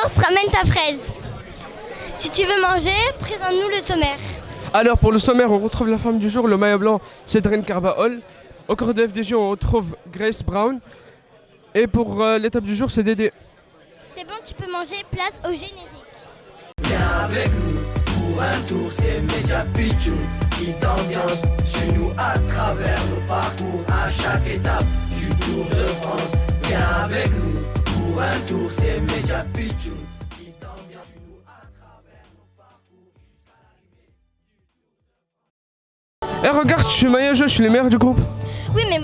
l'ours, ramène ta fraise. Si tu veux manger, présente-nous le sommaire. Alors pour le sommaire, on retrouve la femme du jour, le maillot blanc, Cédrine Carvajal. Au corps de FDJ, on retrouve Grace Brown. Et pour l'étape du jour, c'est Dédé. C'est bon, tu peux manger, place au générique. Viens avec nous pour un tour, c'est Média Pichou qui t'ambiance. Suis-nous à travers nos parcours à chaque étape du Tour de France. Viens avec nous pour un tour, c'est Média Pichou qui t'ambiance. Suis-nous à travers nos parcours jusqu'à l'arrivée du Tour de France. Eh regarde, je suis maillot jaune, je suis le meilleur du groupe. Oui, mais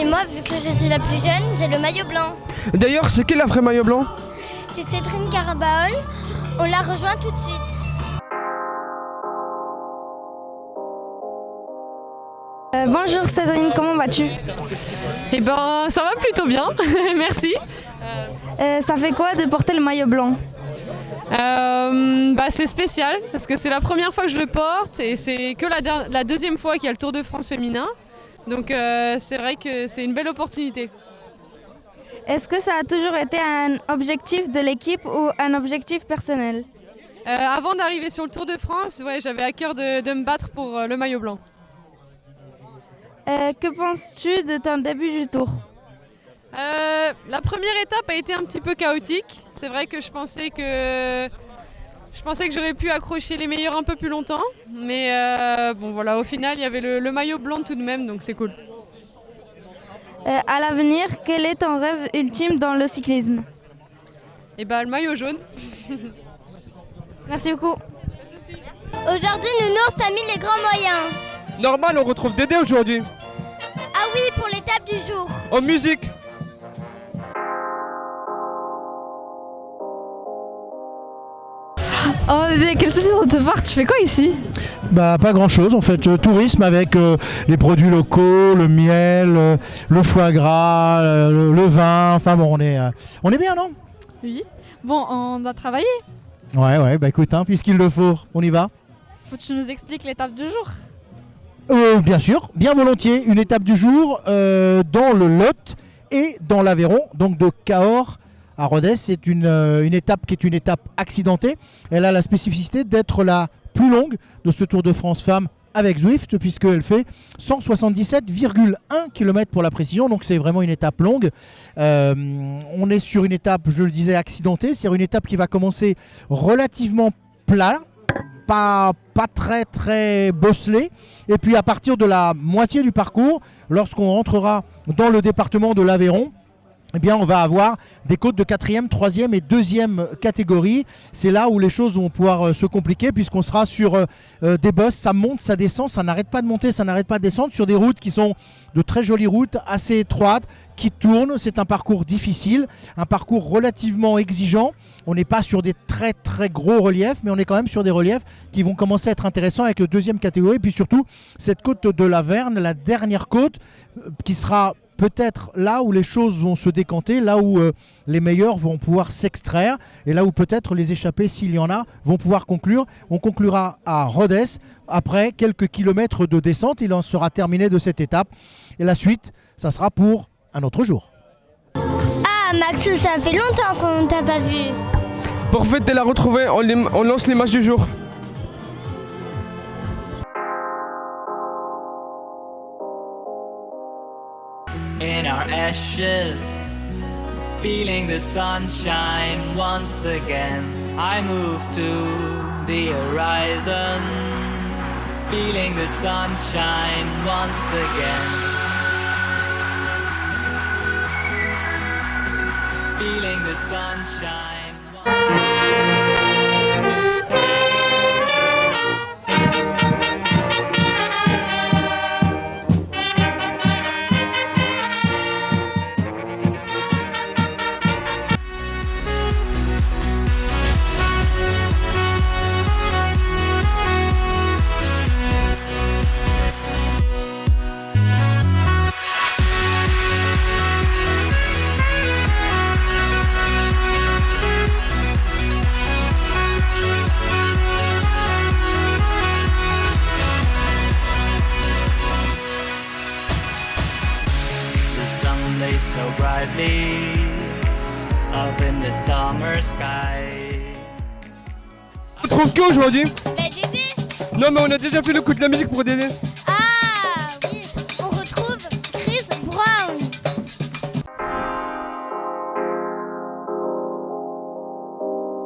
moi, vu que je suis la plus jeune, j'ai le maillot blanc. D'ailleurs, c'est qui la vraie maillot blanc? C'est Cédrine Carvajal. On la rejoint tout de suite. Bonjour Cédrine, comment vas-tu? Eh ben, ça va plutôt bien, merci. Ça fait quoi de porter le maillot blanc? C'est spécial parce que c'est la première fois que je le porte et c'est que la deuxième fois qu'il y a le Tour de France féminin. Donc c'est vrai que c'est une belle opportunité. Est-ce que ça a toujours été un objectif de l'équipe ou un objectif personnel? Avant d'arriver sur le Tour de France, ouais, j'avais à cœur de me battre pour le maillot blanc. Que penses-tu de ton début du Tour? La première étape a été un petit peu chaotique. C'est vrai que je pensais que j'aurais pu accrocher les meilleurs un peu plus longtemps. Mais bon voilà, au final, il y avait le maillot blanc tout de même, donc c'est cool. À l'avenir, quel est ton rêve ultime dans le cyclisme? Et le maillot jaune. Merci beaucoup. Aujourd'hui, Nounours t'a mis les grands moyens. Normal, on retrouve Dédé aujourd'hui. Ah oui, pour l'étape du jour. En musique. Oh Dédé, quel plaisir de te voir, tu fais quoi ici? Pas grand chose en fait, tourisme avec les produits locaux, le miel, le foie gras, le vin, enfin bon on est bien non? Oui. Bon, on doit travailler. Ouais, écoute, puisqu'il le faut, on y va. Faut que tu nous expliques l'étape du jour. Bien sûr, bien volontiers, une étape du jour dans le Lot et dans l'Aveyron, donc de Cahors à Rodez. C'est une étape qui est une étape accidentée. Elle a la spécificité d'être la plus longue de ce Tour de France Femmes avec Zwift, puisqu'elle fait 177,1 km pour la précision, donc c'est vraiment une étape longue. On est sur une étape, je le disais, accidentée, c'est-à-dire une étape qui va commencer relativement plat, pas très très bosselé, et puis à partir de la moitié du parcours, lorsqu'on rentrera dans le département de l'Aveyron, eh bien, on va avoir des côtes de 4e, 3e et 2e catégorie. C'est là où les choses vont pouvoir se compliquer puisqu'on sera sur des bosses, ça monte, ça descend, ça n'arrête pas de monter, ça n'arrête pas de descendre sur des routes qui sont de très jolies routes, assez étroites, qui tournent. C'est un parcours difficile, un parcours relativement exigeant. On n'est pas sur des très très gros reliefs, mais on est quand même sur des reliefs qui vont commencer à être intéressants avec le 2e catégorie. Et puis surtout, cette côte de la Verne, la dernière côte, qui sera peut-être là où les choses vont se décanter, là où les meilleurs vont pouvoir s'extraire et là où peut-être les échappés, s'il y en a, vont pouvoir conclure. On conclura à Rodez après quelques kilomètres de descente. Il en sera terminé de cette étape. Et la suite, ça sera pour un autre jour. Ah, Maxou, ça fait longtemps qu'on t'a pas vu. Pour fêter la retrouvée, on lance les matchs du jour. In our ashes, feeling the sunshine once again. I move to the horizon, feeling the sunshine once again. Feeling the sunshine so brightly up in the summer sky. On trouve qui aujourd'hui? Bah Dédé. Non mais on a déjà fait le coup de la musique pour Dédé. Ah oui, on retrouve Chris Brown.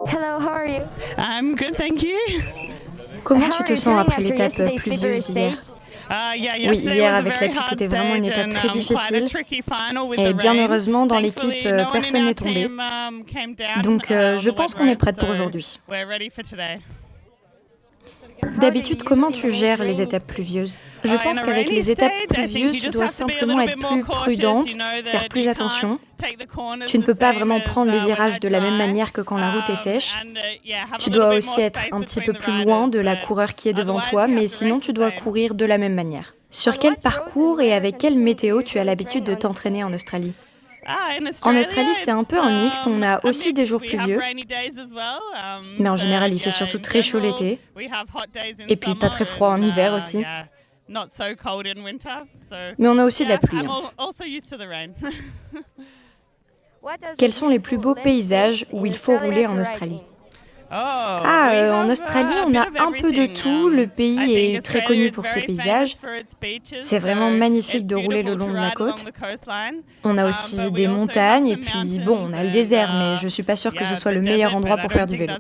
Hello, how are you? I'm good, thank you. Comment tu te sens après l'étape pluvieuse d'hier? Oui, hier avec la pluie, c'était vraiment une étape très difficile. Et bien heureusement, dans l'équipe, personne n'est tombé. Donc je pense qu'on est prête pour aujourd'hui. D'habitude, comment tu gères les étapes pluvieuses? Je pense qu'avec les étapes pluvieuses, tu dois simplement être plus prudente, faire plus attention. Tu ne peux pas vraiment prendre les virages de la même manière que quand la route est sèche. Tu dois aussi être un petit peu plus loin de la coureur qui est devant toi, mais sinon tu dois courir de la même manière. Sur quel parcours et avec quelle météo tu as l'habitude de t'entraîner en Australie? En Australie, c'est un peu un mix, on a aussi des jours pluvieux, mais en général, il fait surtout très chaud l'été, et puis pas très froid en hiver aussi. Mais on a aussi de la pluie. Quels sont les plus beaux paysages où il faut rouler en Australie? En Australie, on a un peu de tout. Le pays est très connu pour ses paysages. C'est vraiment magnifique de rouler le long de la côte. On a aussi des montagnes et puis bon, on a le désert, mais je suis pas sûre que ce soit le meilleur endroit pour faire du vélo.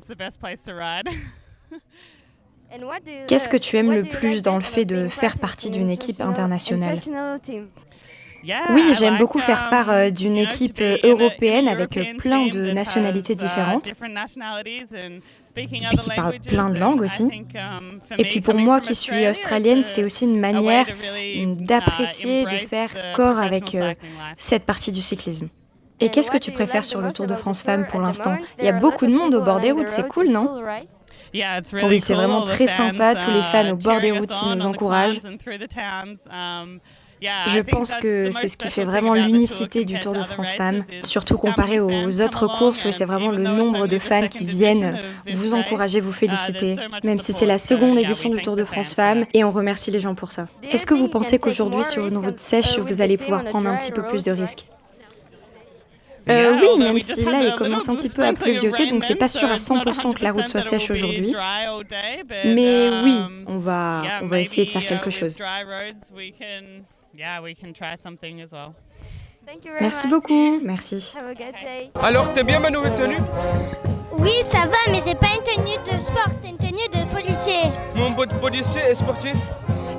Qu'est-ce que tu aimes le plus dans le fait de faire partie d'une équipe internationale? Oui, j'aime beaucoup faire part d'une équipe européenne avec plein de nationalités différentes et qui parlent plein de langues aussi. Et puis pour moi qui suis australienne, c'est aussi une manière d'apprécier, de faire corps avec cette partie du cyclisme. Et qu'est-ce que tu préfères sur le Tour de France Femmes pour l'instant? Il y a beaucoup de monde au bord des routes, c'est cool, non? Oui, c'est vraiment très sympa, tous les fans au bord des routes qui nous encouragent. Je pense que c'est ce qui fait vraiment l'unicité du Tour de France Femmes, surtout comparé aux autres courses où c'est vraiment le nombre de fans qui viennent vous encourager, vous féliciter, même si c'est la seconde édition du Tour de France Femmes et on remercie les gens pour ça. Est-ce que vous pensez qu'aujourd'hui sur une route sèche, vous allez pouvoir prendre un petit peu plus de risques? Oui, même si là il commence un petit peu à pleuvioter, donc c'est pas sûr à 100% que la route soit sèche aujourd'hui. Mais oui, on va essayer de faire quelque chose. Merci beaucoup, merci. Alors, t'es bien ma nouvelle tenue? Oui, ça va, mais c'est pas une tenue de sport, c'est une tenue de policier. Mon beau policier est sportif?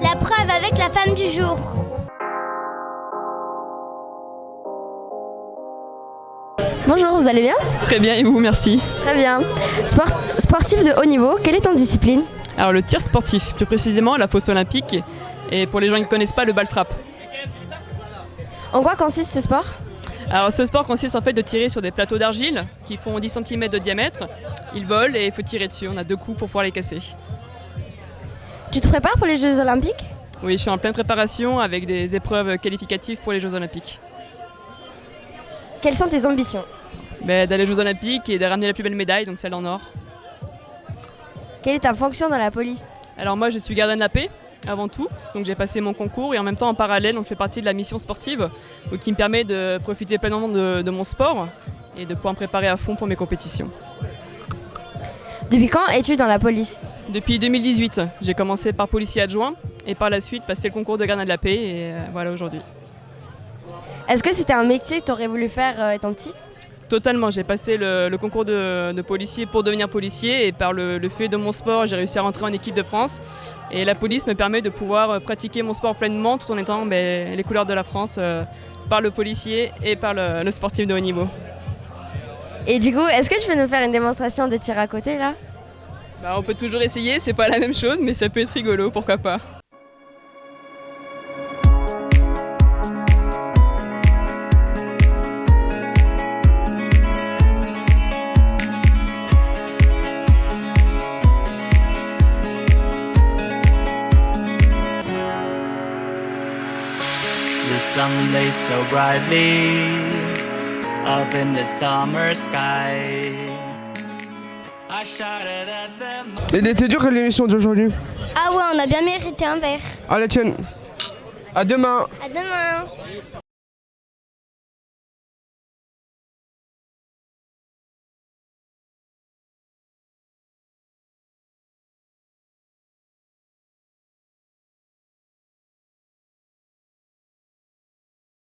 La preuve avec la femme du jour. Bonjour, vous allez bien? Très bien, et vous, merci. Très bien. Sportif de haut niveau, quelle est ton discipline? Alors le tir sportif, plus précisément la fosse olympique, et pour les gens qui ne connaissent pas, le ball trap. En quoi consiste ce sport? Alors ce sport consiste en fait de tirer sur des plateaux d'argile qui font 10 cm de diamètre. Ils volent et il faut tirer dessus, on a 2 coups pour pouvoir les casser. Tu te prépares pour les Jeux Olympiques? Oui, je suis en pleine préparation avec des épreuves qualificatives pour les Jeux Olympiques. Quelles sont tes ambitions? D'aller aux Jeux Olympiques et de ramener la plus belle médaille, donc celle en or. Quelle est ta fonction dans la police? Alors moi je suis gardien de la paix avant tout, donc j'ai passé mon concours et en même temps en parallèle donc je fais partie de la mission sportive qui me permet de profiter pleinement de mon sport et de pouvoir me préparer à fond pour mes compétitions. Depuis quand es-tu dans la police? Depuis 2018, j'ai commencé par policier adjoint et par la suite passé le concours de gardien de la paix et voilà aujourd'hui. Est-ce que c'était un métier que tu aurais voulu faire étant petite? Totalement, j'ai passé le concours de policier pour devenir policier et par le fait de mon sport, j'ai réussi à rentrer en équipe de France. Et la police me permet de pouvoir pratiquer mon sport pleinement tout en étant les couleurs de la France par le policier et par le sportif de haut niveau. Et du coup, est-ce que tu peux nous faire une démonstration de tir à côté là? On peut toujours essayer, c'est pas la même chose mais ça peut être rigolo, pourquoi pas. The sun lays so brightly up in the summer sky. I shouted at them. Il était dur l'émission d'aujourd'hui. Ah ouais, on a bien mérité un verre. Allez, tiens. À demain. À demain.